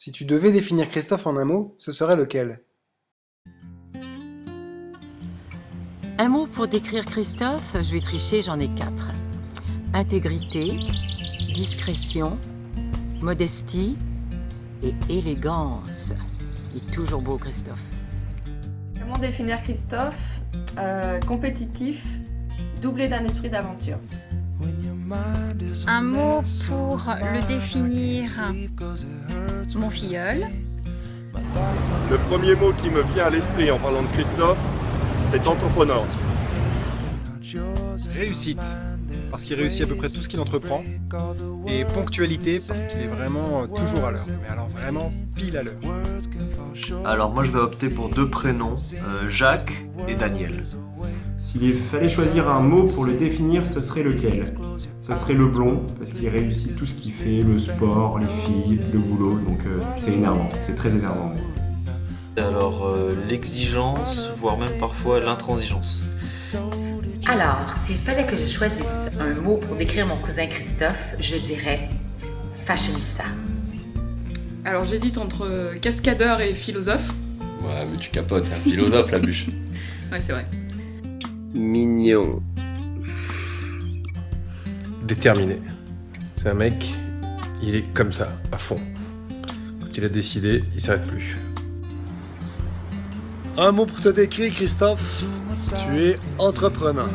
Si tu devais définir Christophe en un mot, ce serait lequel? Un mot pour décrire Christophe, je vais tricher, j'en ai 4. Intégrité, discrétion, modestie et élégance. Il est toujours beau, Christophe. Comment définir Christophe? Compétitif, doublé d'un esprit d'aventure. Un mot pour le définir, mon filleul. Le premier mot qui me vient à l'esprit en parlant de Christophe, c'est entrepreneur. Réussite, parce qu'il réussit à peu près tout ce qu'il entreprend. Et ponctualité, parce qu'il est vraiment toujours à l'heure. Mais alors vraiment pile à l'heure. Alors moi je vais opter pour 2 prénoms, Jacques et Daniel. S'il fallait choisir un mot pour le définir, ce serait lequel? Ce serait le blond, parce qu'il réussit tout ce qu'il fait, le sport, les filles, le boulot, donc c'est énervant, c'est très énervant. Alors l'exigence, voire même parfois l'intransigeance. Alors, s'il fallait que je choisisse un mot pour décrire mon cousin Christophe, je dirais fashionista. Alors j'hésite entre cascadeur et philosophe. Ouais, mais tu capotes, c'est un philosophe la bûche. Ouais, c'est vrai. Mignon. Déterminé. C'est un mec, il est comme ça, à fond. Quand il a décidé, il s'arrête plus. Un mot pour te décrire, Christophe, tu es entrepreneur.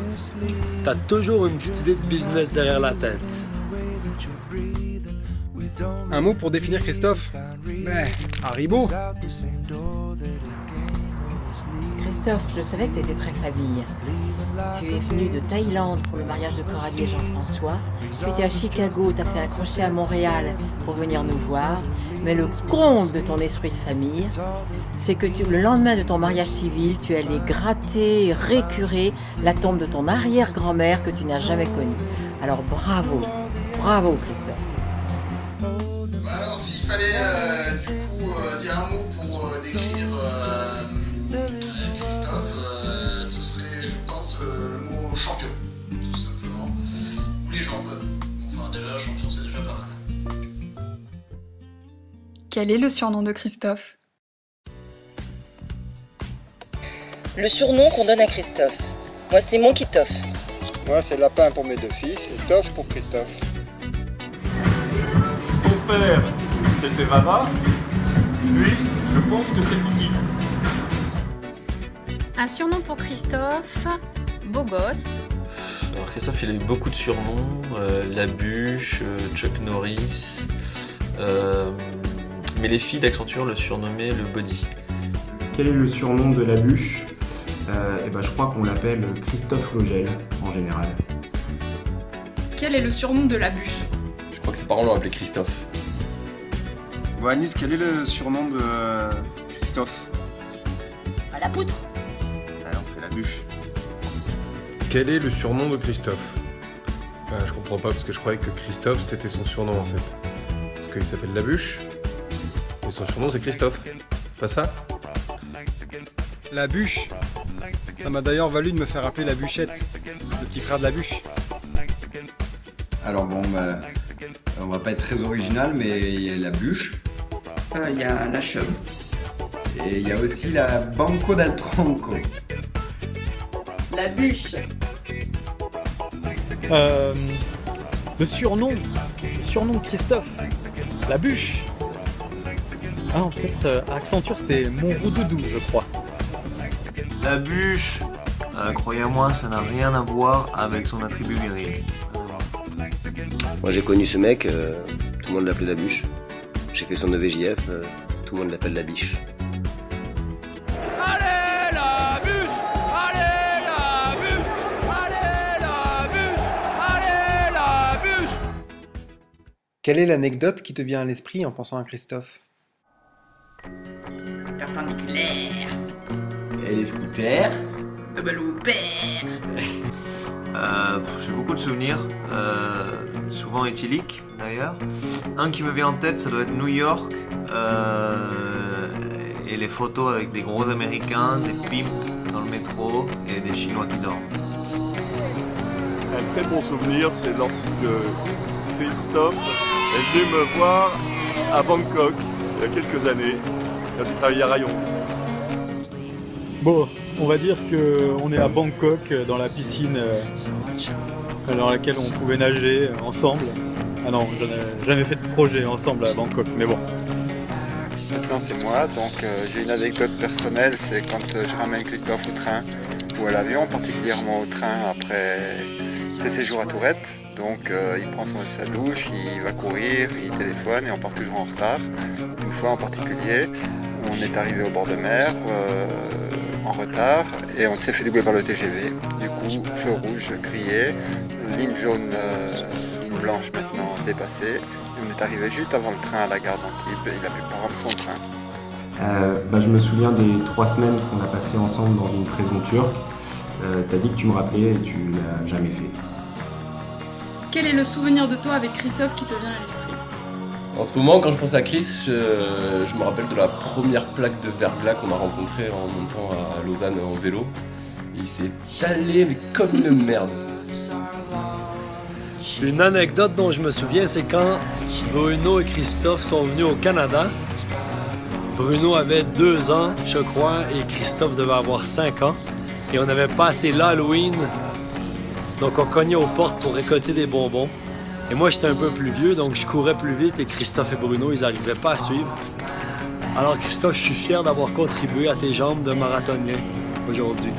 T'as toujours une petite idée de business derrière la tête. Un mot pour définir Christophe? Haribo. Christophe, je savais que tu étais très famille. Tu es venu de Thaïlande pour le mariage de Coralie et Jean-François. Tu étais à Chicago, tu as fait un crochet à Montréal pour venir nous voir. Mais le comble de ton esprit de famille, c'est que le lendemain de ton mariage civil, tu allais gratter, récurer la tombe de ton arrière-grand-mère que tu n'as jamais connue. Alors bravo, bravo Christophe. Alors s'il fallait du coup dire un mot pour décrire Christophe, ce serait je pense le mot champion, tout simplement. Ou légende. Enfin déjà champion c'est déjà pas mal. Quel est le surnom de Christophe? Le surnom qu'on donne à Christophe, moi c'est Monkey Toff. Moi c'est Lapin pour mes 2 fils et Toff pour Christophe. Son père, c'était Vava. Lui, je pense que c'est Tiki. Un surnom pour Christophe, beau gosse. Alors Christophe il a eu beaucoup de surnoms, La Bûche, Chuck Norris, mais les filles d'Accenture le surnommaient le Body. Quel est le surnom de la bûche? Je crois qu'on l'appelle Christophe Logel en général. Quel est le surnom de la bûche? Je crois que ses parents l'ont appelé Christophe. Bon Anis, quel est le surnom de Christophe? À la poutre. Ah non, c'est la bûche. Quel est le surnom de Christophe? Je comprends pas parce que je croyais que Christophe c'était son surnom en fait. Parce qu'il s'appelle La Bûche. Et son surnom c'est Christophe. Pas ça? La bûche. Ça m'a d'ailleurs valu de me faire appeler la bûchette, le petit frère de la bûche. Alors bon, on va pas être très original, mais il y a la bûche. Il y a la chum. Et il y a aussi la Banco del Tronco. La bûche. Le surnom de Christophe, la bûche. Ah non, peut-être à Accenture c'était mon roudoudou, je crois. La Bûche, croyez-moi, ça n'a rien à voir avec son attribut viril. Moi j'ai connu ce mec, tout le monde l'appelait la bûche. J'ai fait son EVJF, tout le monde l'appelle la biche. Allez la bûche! Allez la bûche! Allez la bûche! Allez la bûche! Quelle est l'anecdote qui te vient à l'esprit en pensant à Christophe? Perpendiculaire. Et les scooters. Loupère. J'ai beaucoup de souvenirs, souvent éthyliques d'ailleurs. Un qui me vient en tête, ça doit être New York, et les photos avec des gros américains, des pimps dans le métro et des Chinois qui dorment. Un très bon souvenir, c'est lorsque Christophe est venu me voir à Bangkok. il y a quelques années, quand il travaillait à Rayon. Bon, on va dire qu'on est à Bangkok, dans la piscine dans laquelle on pouvait nager ensemble. Ah non, j'en ai jamais fait de projet ensemble à Bangkok, mais bon. Maintenant c'est moi, donc j'ai une anecdote personnelle, c'est quand je ramène Christophe au train ou à l'avion, particulièrement au train après ses séjours à Tourette. Donc il prend sa douche, il va courir, il téléphone et on part toujours en retard. Une fois en particulier, on est arrivé au bord de mer en retard et on s'est fait doubler par le TGV. Du coup, feu rouge crié, ligne jaune, ligne blanche maintenant dépassée. Et on est arrivé juste avant le train à la gare d'Antibes et il a pu pas rendre son train. Je me souviens des 3 semaines qu'on a passées ensemble dans une prison turque. T'as dit que tu me rappelais et tu l'as jamais fait. Quel est le souvenir de toi avec Christophe qui te vient à l'esprit? En ce moment, quand je pense à Chris, je me rappelle de la première plaque de verglas qu'on a rencontrée en montant à Lausanne en vélo. Il s'est allé mais comme une merde. Une anecdote dont je me souviens, c'est quand Bruno et Christophe sont venus au Canada. Bruno avait 2 ans, je crois, et Christophe devait avoir 5 ans. Et on avait passé l'Halloween, donc on cognait aux portes pour récolter des bonbons. Et moi, j'étais un peu plus vieux, donc je courais plus vite et Christophe et Bruno, ils n'arrivaient pas à suivre. Alors Christophe, je suis fier d'avoir contribué à tes jambes de marathonien aujourd'hui.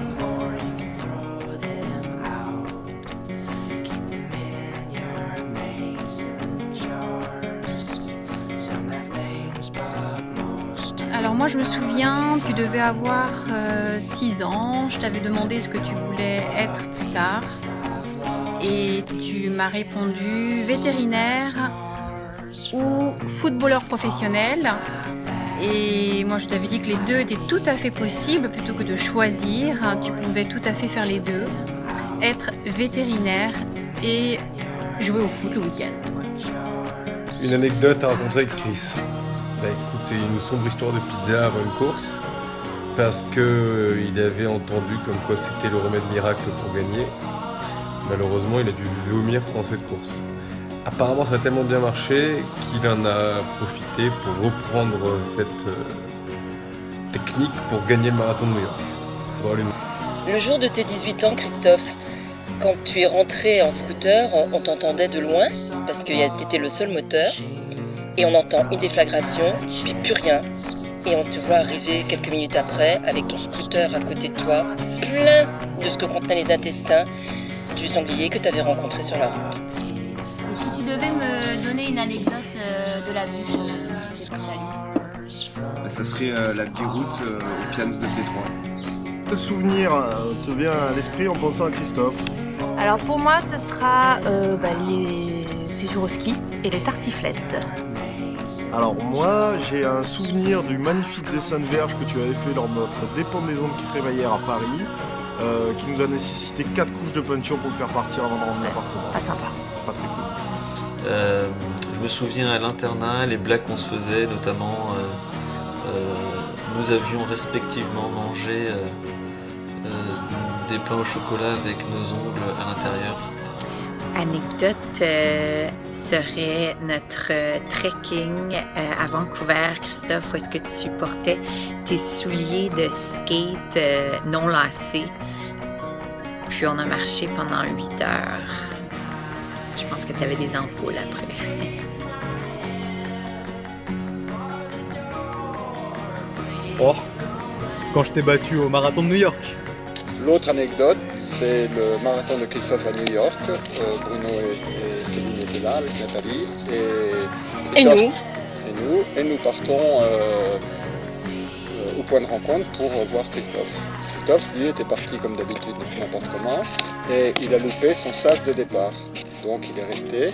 Alors moi je me souviens, tu devais avoir 6 ans, je t'avais demandé ce que tu voulais être plus tard et tu m'as répondu vétérinaire ou footballeur professionnel et moi je t'avais dit que les deux étaient tout à fait possibles plutôt que de choisir, tu pouvais tout à fait faire les deux, être vétérinaire et jouer au foot le week-end. Une anecdote à raconter avec Chris. Bah écoute, c'est une sombre histoire de pizza avant une course, parce que il avait entendu comme quoi c'était le remède miracle pour gagner. Malheureusement, il a dû vomir pendant cette course. Apparemment, ça a tellement bien marché qu'il en a profité pour reprendre cette technique pour gagner le marathon de New York. Faudra lui... Le jour de tes 18 ans, Christophe, quand tu es rentré en scooter, on t'entendait de loin, parce que t'étais le seul moteur. Et on entend une déflagration, puis plus rien. Et on te voit arriver quelques minutes après, avec ton scooter à côté de toi, plein de ce que contenaient les intestins du sanglier que tu avais rencontré sur la route. Et si tu devais me donner une anecdote de la bûche, c'est pour ça lui. Ça serait la biroute au Pians de Détroit. Quel souvenir te vient à l'esprit en pensant à Christophe? Alors pour moi, ce sera les séjours au ski et les tartiflettes. Alors moi, j'ai un souvenir du magnifique dessin de verge que tu avais fait lors de notre dépendaison de crémaillère à Paris, qui nous a nécessité 4 couches de peinture pour le faire partir avant de rendre l'appartement. Pas sympa. Pas très cool. Je me souviens à l'internat, les blagues qu'on se faisait, notamment nous avions respectivement mangé des pains au chocolat avec nos ongles à l'intérieur. Anecdote serait notre trekking à Vancouver, Christophe, où est-ce que tu portais tes souliers de skate non lacés. Puis on a marché pendant 8 heures. Je pense que tu avais des ampoules après. Oh, quand je t'ai battu au marathon de New York. L'autre anecdote, c'est le marathon de Christophe à New York. Bruno et Céline étaient là avec Nathalie. Et nous partons au point de rencontre pour voir Christophe. Christophe, lui, était parti comme d'habitude n'importe comment et il a loupé son sas de départ. Donc il est resté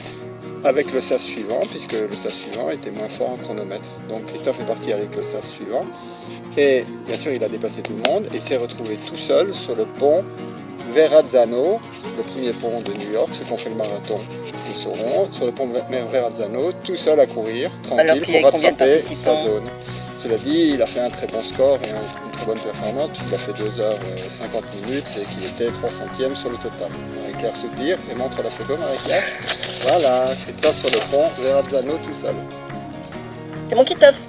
avec le sas suivant, puisque le sas suivant était moins fort en chronomètre. Donc Christophe est parti avec le sas suivant. Et bien sûr, il a dépassé tout le monde et s'est retrouvé tout seul sur le pont Verrazzano, le premier pont de New York, ceux qui ont fait le marathon le sauront, sur le pont Verrazzano, tout seul à courir, tranquille, pour rattraper sa zone. Cela dit, il a fait un très bon score et une très bonne performance, puisqu'il a fait 2h50 minutes et qu'il était 3 centièmes sur le total. Marie-Claire soupire et montre la photo, Marie-Claire. Voilà, Christophe sur le pont Verrazzano tout seul. C'est mon Christophe.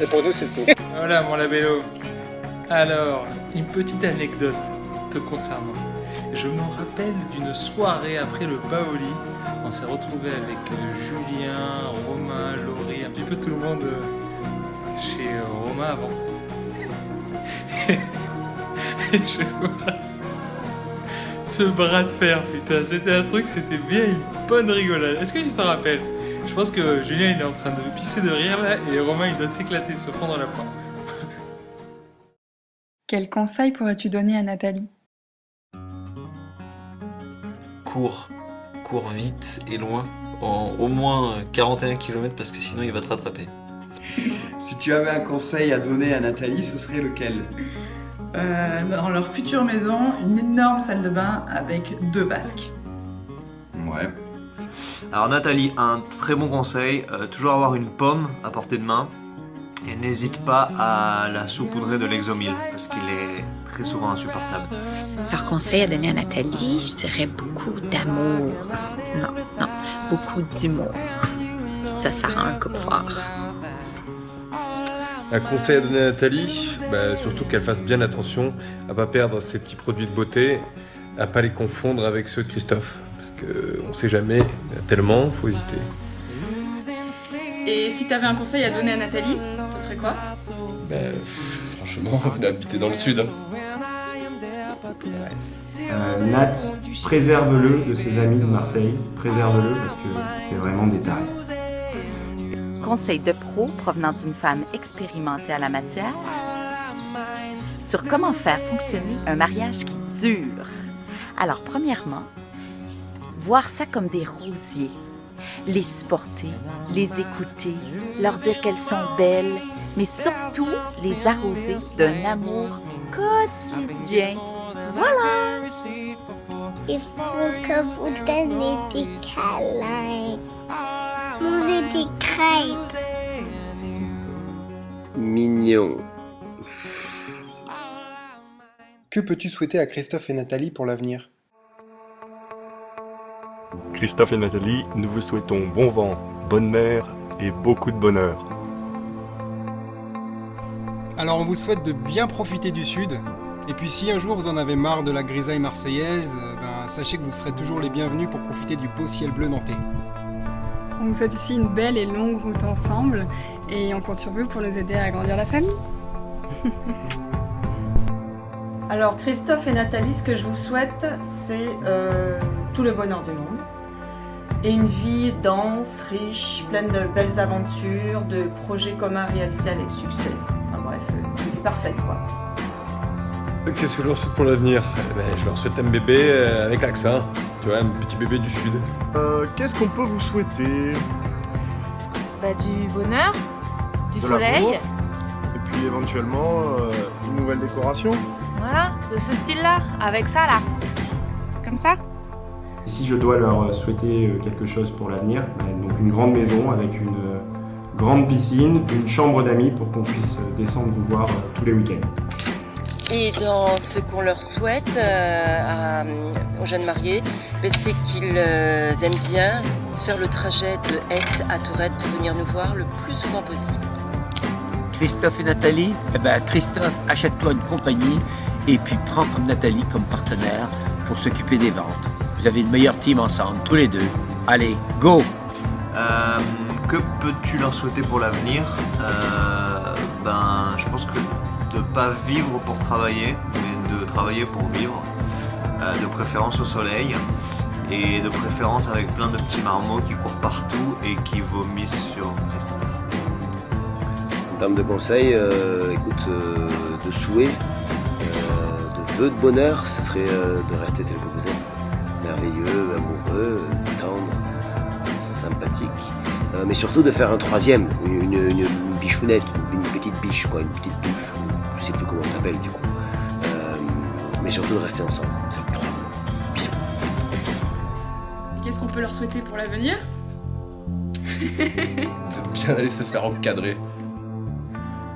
Et pour nous, c'est tout. Voilà mon labello. Alors, une petite anecdote te concernant. Je me rappelle d'une soirée après le Paoli. On s'est retrouvés avec Julien, Romain, Laurie, un petit peu tout le monde chez Romain Avance. Et je vois ce bras de fer, putain, c'était un truc, c'était bien une bonne rigolade. Est-ce que tu t'en rappelles? Je pense que Julien il est en train de pisser de rire là et Romain il doit s'éclater, se fondre la poire. Quel conseil pourrais-tu donner à Nathalie? Cours vite et loin, en au moins 41 km parce que sinon il va te rattraper. Si tu avais un conseil à donner à Nathalie, ce serait lequel? Dans leur future maison, une énorme salle de bain avec 2 vasques. Ouais. Alors Nathalie, un très bon conseil, toujours avoir une pomme à portée de main et n'hésite pas à la saupoudrer de Lexomil parce qu'il est très souvent insupportable. Leur conseil à donner à Nathalie, je dirais beaucoup d'amour. Non, beaucoup d'humour. Ça rend un couple fort. Un conseil à donner à Nathalie, surtout qu'elle fasse bien attention à pas perdre ses petits produits de beauté, à pas les confondre avec ceux de Christophe. Parce qu'on sait jamais, tellement, faut hésiter. Et si t'avais un conseil à donner à Nathalie, ce serait quoi? Franchement, d'habiter dans le sud. Nat, préserve-le de ses amis de Marseille. Préserve-le parce que c'est vraiment des tarés. Conseil de pro provenant d'une femme expérimentée à la matière sur comment faire fonctionner un mariage qui dure. Alors, premièrement, voir ça comme des rosiers. Les supporter, les écouter, leur dire qu'elles sont belles, mais surtout les arroser d'un amour quotidien. Voilà! Il faut que vous donniez des câlins. Mangez des crêpes. Mignon. Que peux-tu souhaiter à Christophe et Nathalie pour l'avenir? Christophe et Nathalie, nous vous souhaitons bon vent, bonne mer et beaucoup de bonheur. Alors on vous souhaite de bien profiter du Sud. Et puis si un jour vous en avez marre de la grisaille marseillaise, sachez que vous serez toujours les bienvenus pour profiter du beau ciel bleu nantais. On vous souhaite aussi une belle et longue route ensemble et on compte sur vous pour nous aider à agrandir la famille. Alors Christophe et Nathalie, ce que je vous souhaite, c'est tout le bonheur du monde. Et une vie dense, riche, pleine de belles aventures, de projets communs réalisés avec succès. Enfin bref, une vie parfaite quoi. Qu'est-ce que je leur souhaite pour l'avenir? Je leur souhaite un bébé avec l'accent. Tu vois, un petit bébé du Sud. Qu'est-ce qu'on peut vous souhaiter? Du bonheur, du De soleil. l'amour. Et puis éventuellement, une nouvelle décoration. Voilà, de ce style-là, avec ça là. Comme ça. Si je dois leur souhaiter quelque chose pour l'avenir, donc une grande maison avec une grande piscine, une chambre d'amis pour qu'on puisse descendre vous voir tous les week-ends. Et dans ce qu'on leur souhaite aux jeunes mariés, c'est qu'ils aiment bien faire le trajet de Aix à Tourette pour venir nous voir le plus souvent possible. Christophe et Nathalie, Christophe, achète-toi une compagnie et puis prends comme Nathalie comme partenaire pour s'occuper des ventes. Vous avez une meilleure team ensemble, tous les deux. Allez, go! Que peux-tu leur souhaiter pour l'avenir? Je pense que de ne pas vivre pour travailler, mais de travailler pour vivre, de préférence au soleil, et de préférence avec plein de petits marmots qui courent partout et qui vomissent sur Christophe. En termes de conseils, de souhaits, de vœux de bonheur, ce serait de rester tel que vous êtes. Merveilleux, amoureux, tendre, sympathique. Mais surtout de faire un troisième, une bichounette, une petite biche, quoi, une petite bûche. Je sais plus comment on t'appelle du coup. Mais surtout de rester ensemble. C'est trop. Bisous. Et qu'est-ce qu'on peut leur souhaiter pour l'avenir? De bien aller se faire encadrer.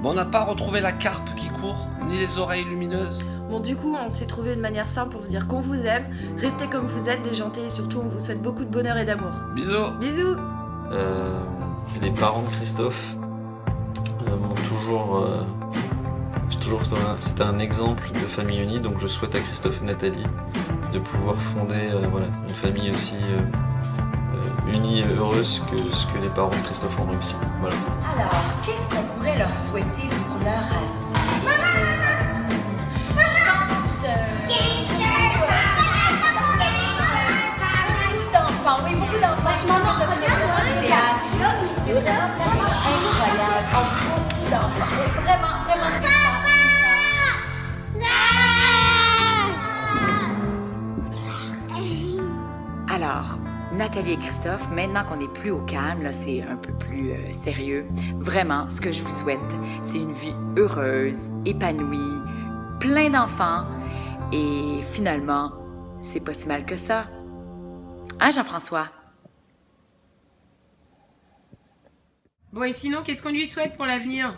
Bon, on n'a pas retrouvé la carpe qui court, ni les oreilles lumineuses. Bon, du coup, on s'est trouvé une manière simple pour vous dire qu'on vous aime, restez comme vous êtes, déjantés, et surtout, on vous souhaite beaucoup de bonheur et d'amour. Bisous. Bisous. Les parents de Christophe, toujours c'était un exemple de famille unie, donc je souhaite à Christophe et Nathalie de pouvoir fonder une famille aussi unie et heureuse que ce que les parents de Christophe ont réussi. Voilà. Alors, qu'est-ce qu'on pourrait leur souhaiter pour leur avenir? Beaucoup d'enfants, je pense que ça serait vraiment idéal. C'est vraiment incroyable. Beaucoup d'enfants. Vraiment, c'est ça. Alors, Nathalie et Christophe, maintenant qu'on n'est plus au calme, là, c'est un peu plus sérieux. Vraiment, ce que je vous souhaite, c'est une vie heureuse, épanouie, plein d'enfants. Et finalement, c'est pas si mal que ça. Hein, Jean-François? Bon, et sinon, qu'est-ce qu'on lui souhaite pour l'avenir?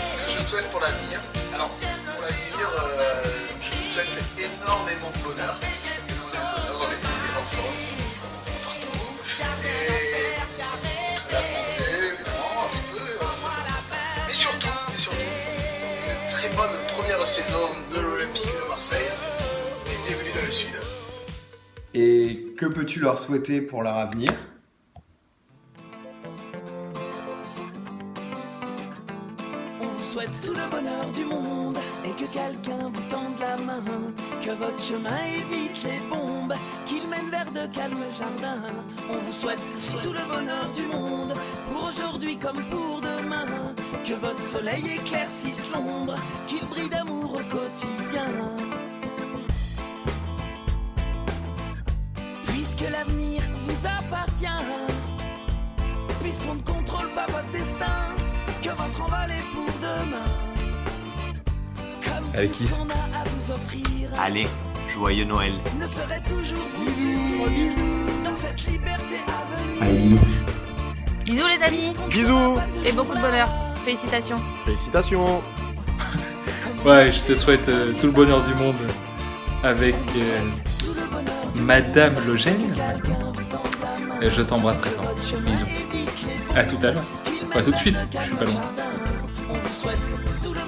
Ce que je souhaite pour l'avenir, alors pour l'avenir, je vous souhaite énormément de bonheur. Et la santé, évidemment, un petit peu, ça c'est important. Mais surtout, une très bonne première saison de l'Olympique de Marseille. Et bienvenue dans le Sud. Et que peux-tu leur souhaiter pour leur avenir? On vous souhaite tout le bonheur du monde et que quelqu'un vous tende la main, que votre chemin évite les bombes, qu'il mène vers de calmes jardins. On vous souhaite tout le bonheur du monde, pour aujourd'hui comme pour demain, que votre soleil éclaircisse l'ombre, qu'il brille d'amour au quotidien. Puisque l'avenir vous appartient, puisqu'on ne contrôle pas votre destin, que votre envol est pour demain. Avec qui? Allez, joyeux Noël. Ne serait toujours vous dans cette liberté à venir. Allez, bisous. Bisous les amis. Bisous. Et beaucoup de bonheur. Félicitations. Félicitations. Ouais, je te souhaite tout le bonheur du monde avec Madame Logène. Et je t'embrasse très fort. Bisous. À tout à l'heure. Pas tout de suite, je suis pas loin. On vous souhaite tout le